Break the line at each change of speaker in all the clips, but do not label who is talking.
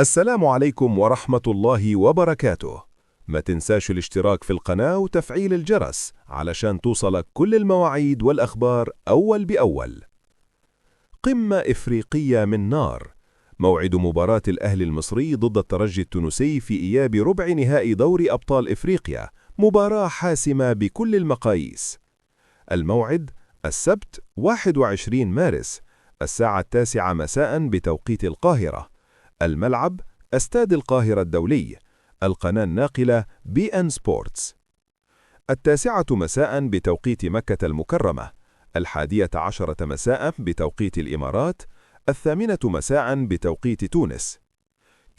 السلام عليكم ورحمة الله وبركاته. ما تنساش الاشتراك في القناة وتفعيل الجرس علشان توصلك كل المواعيد والأخبار أول بأول. قمة إفريقية من نار. موعد مباراة الأهلي المصري ضد الترجي التونسي في إياب ربع نهائي دوري أبطال إفريقيا، مباراة حاسمة بكل المقاييس. الموعد السبت 21 مارس الساعة 9 مساء بتوقيت القاهرة. الملعب استاد القاهرة الدولي. القناة الناقلة BN سبورتس. 9 مساء بتوقيت مكة المكرمة، 11 مساء بتوقيت الإمارات، 8 مساء بتوقيت تونس.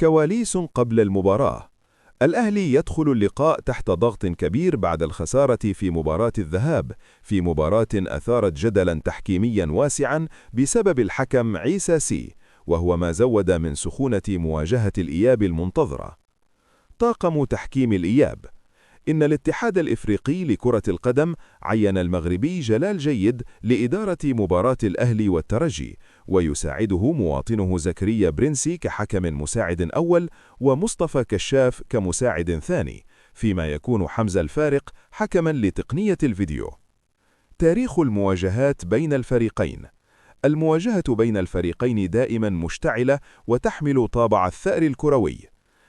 كواليس قبل المباراة: الأهلي يدخل اللقاء تحت ضغط كبير بعد الخسارة في مباراة الذهاب، في مباراة أثارت جدلا تحكيميا واسعا بسبب الحكم عيسى سي، وهو ما زود من سخونة مواجهة الإياب المنتظرة. طاقم تحكيم الإياب: إن الاتحاد الإفريقي لكرة القدم عين المغربي جلال جيد لإدارة مباراة الأهلي والترجي، ويساعده مواطنه زكريا برنسي كحكم مساعد أول، ومصطفى كشاف كمساعد ثاني، فيما يكون حمزة الفارق حكما لتقنية الفيديو. تاريخ المواجهات بين الفريقين: المواجهة بين الفريقين دائما مشتعلة وتحمل طابع الثأر الكروي.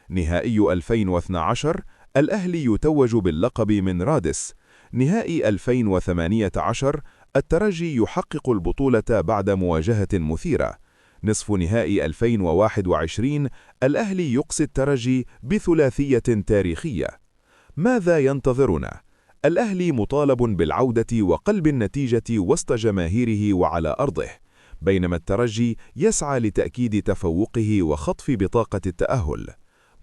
نهائي 2012 الأهلي يتوج باللقب من رادس. نهائي 2018 الترجي يحقق البطولة بعد مواجهة مثيرة. نصف نهائي 2021 الأهلي يقصي الترجي بثلاثية تاريخية. ماذا ينتظرنا؟ الأهلي مطالب بالعودة وقلب النتيجة وسط جماهيره وعلى أرضه، بينما الترجي يسعى لتأكيد تفوقه وخطف بطاقة التأهل.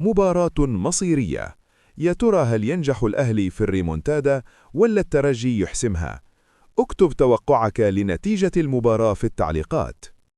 مباراة مصيرية. يا ترى هل ينجح الأهلي في الريمونتادا ولا الترجي يحسمها؟ اكتب توقعك لنتيجة المباراة في التعليقات.